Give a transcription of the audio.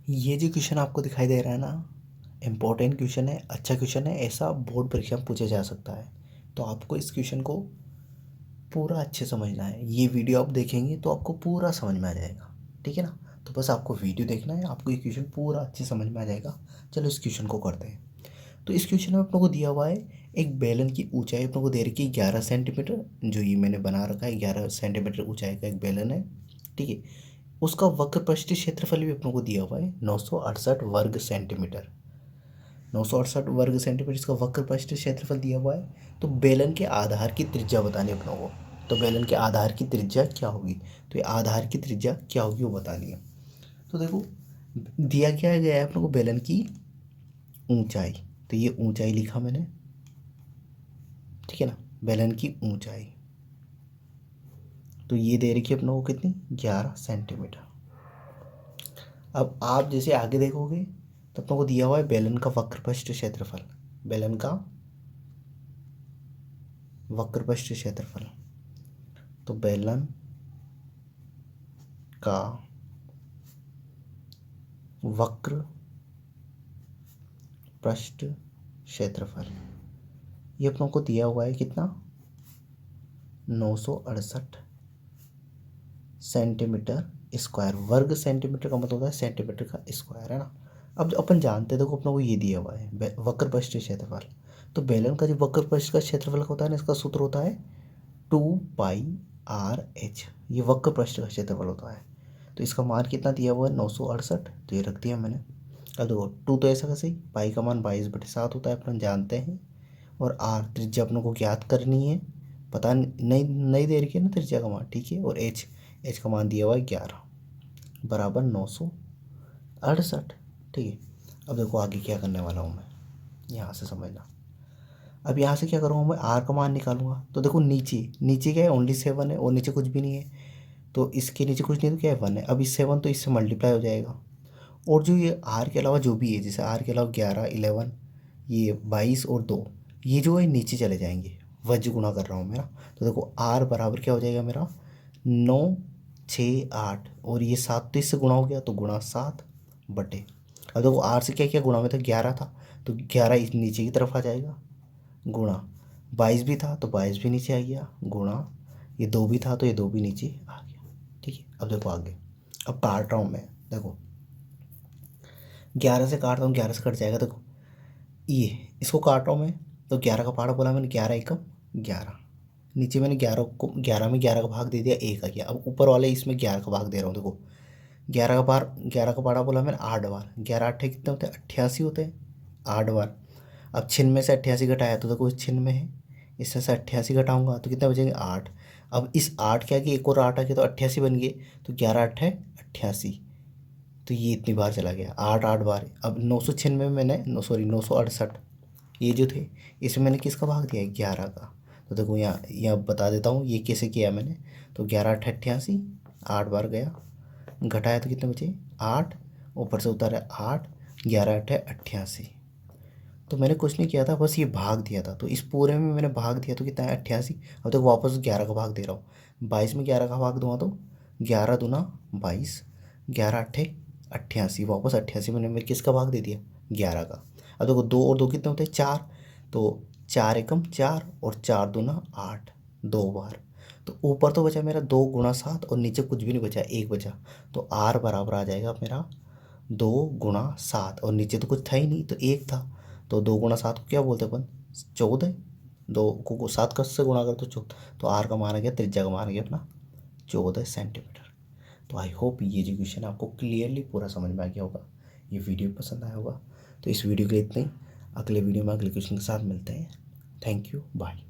ये जो क्वेश्चन आपको दिखाई दे रहा है ना, इम्पोर्टेंट क्वेश्चन है, अच्छा क्वेश्चन है, ऐसा बोर्ड परीक्षा में पूछा जा सकता है। तो आपको इस क्वेश्चन को पूरा अच्छे समझना है। ये वीडियो आप देखेंगे तो आपको पूरा समझ में आ जाएगा, ठीक है ना। तो बस आपको वीडियो देखना है, आपको ये क्वेश्चन पूरा अच्छे समझ में आ जाएगा। चलो इस क्वेश्चन को करते हैं। तो इस क्वेश्चन में अपने को दिया हुआ है, एक बेलन की ऊंचाई अपने को दे रखी है 11 सेंटीमीटर। जो ये मैंने बना रखा है 11 सेंटीमीटर ऊंचाई का एक बेलन है, ठीक है। उसका वक्र पृष्ठीय क्षेत्रफल भी अपने को दिया हुआ है 968 वर्ग सेंटीमीटर। 968 वर्ग सेंटीमीटर इसका वक्र पृष्ठीय क्षेत्रफल दिया हुआ है। तो बेलन के आधार की त्रिज्या बतानी है अपनों को। तो बेलन के आधार की त्रिज्या क्या होगी, तो ये आधार की त्रिज्या क्या होगी वो बतानी है। तो देखो दिया क्या गया है अपने को, बेलन की ऊंचाई। तो ये ऊंचाई लिखा मैंने, ठीक है ना, बेलन की ऊंचाई। तो ये दे रखी है अपने को कितनी, 11 सेंटीमीटर। अब आप जैसे आगे देखोगे तो अपने को दिया हुआ है बेलन का वक्र पृष्ठीय क्षेत्रफल। बेलन का वक्र पृष्ठीय क्षेत्रफल। तो बेलन का वक्र पृष्ठ क्षेत्रफल ये अपनों को दिया हुआ है कितना, 968 सेंटीमीटर स्क्वायर। वर्ग सेंटीमीटर का मतलब होता है सेंटीमीटर का स्क्वायर, है ना। अब जो अपन जानते हैं, देखो अपनों को ये दिया हुआ है वक्र पृष्ठ क्षेत्रफल। तो बेलन का जो वक्र पृष्ठ का क्षेत्रफल होता है ना, इसका सूत्र होता है 2πr/h। ये वक्र पृष्ठ का क्षेत्रफल होता है। तो इसका मान कितना दिया हुआ है, 968। तो ये रख दिया मैंने। अब देखो 2 तो ऐसा कैसे ही, पाई का मान 22/7 होता है, अपन जानते हैं। और आर त्रिज्या अपनों को ज्ञात करनी है, पता नहीं नहीं दे रखी है ना त्रिज्या का मान, ठीक है। और एच एच का मान दिया हुआ है 11 बराबर 968, ठीक है। अब देखो आगे क्या करने वाला हूँ मैं, यहाँ से समझना। अब यहाँ से क्या करूँगा मैं, आर का मान निकालूंगा। तो देखो नीचे नीचे क्या है, ओनली 7 है और नीचे कुछ भी नहीं है। तो इसके नीचे कुछ नहीं तो क्या है, 1 है। अब इस 7 तो इससे मल्टीप्लाई हो जाएगा। और जो ये आर के अलावा जो भी है, जैसे आर के अलावा 11, 11, ये 22 और 2, ये जो है नीचे चले जाएंगे, वज्र गुणा कर रहा हूँ मेरा। तो देखो आर बराबर क्या हो जाएगा मेरा, 9, 6, 8 और ये 7 तो इससे गुणा हो गया, तो गुणा 7 बटे। अब देखो आर से क्या क्या गुणा में था, 11 था, तो 11 इस नीचे की तरफ आ जाएगा, गुणा 22 भी था तो 22 भी नीचे आ गया, गुणा ये 2 भी था तो ये 2 भी नीचे आ गया, ठीक है। अब देखो आगे, अब काट रहा हूँ मैं, देखो 11 से काट रहा हूँ, 11 से कट जाएगा। देखो ये इसको काट रहा हूँ मैं, तो 11 का पहाड़ा बोला मैंने, 11 एकम 11। नीचे मैंने 11 को 11 में 11 का भाग दे दिया, एक आ गया। अब ऊपर वाले इसमें 11 का भाग दे रहा हूँ, देखो 11 का पहाड़ा बोला मैंने 8 बार, 11 8 कितने होते हैं, 88 होते हैं, 8 बार। अब 96 से 88 घटाया तो देखो 96 है, इसमें से 88 घटाऊंगा तो कितने बचेंगे, 8। अब इस 8 के आगे एक और 8 आ गया तो 88 बन गए। तो 11 8 है 88, तो ये इतनी बार चला गया, 8 8 बार। अब 996 में मैंने 968 ये जो थे, इसमें मैंने किसका भाग दिया है, 11 का। तो देखो यहाँ बता देता हूँ ये कैसे किया मैंने। तो 11 8 88, 8 बार गया, घटाया तो कितने बचे, 8, ऊपर से उतारा 8, 11 8 है 88। तो मैंने कुछ नहीं किया था, बस ये भाग दिया था। तो इस पूरे में मैंने भाग दिया तो कितना है, 88। अब तक वापस 11 का भाग दे रहा हूँ, 22 में 11 का भाग दूंगा तो 11 दूना 22, 11 अट्ठे 88, वापस 88 मैंने मैं किसका भाग दे दिया, 11 का। अब देखो 2 और 2 कितने होते हैं, 4। तो 4 एकम 4 और 4 दूना 8, 2 बार। तो ऊपर तो बचा मेरा 2 गुणा 7 और नीचे कुछ भी नहीं बचा, 1 बचा। तो आर बराबर आ जाएगा मेरा 2 गुणा 7, और नीचे तो कुछ था ही नहीं तो 1 था। तो 2 गुणा 7 को क्या बोलते हैं अपन, 14। 2 को 7 का से गुणा कर तो 14। तो आर का मान आ गया, त्रिज्या का मान आ गया अपना 14 सेंटीमीटर। तो आई होप ये जो क्वेश्चन आपको क्लियरली पूरा समझ में आ गया होगा, ये वीडियो पसंद आया होगा। तो इस वीडियो के लिए इतना ही, अगले वीडियो में अगले क्वेश्चन के साथ मिलते हैं। Thank you, bye.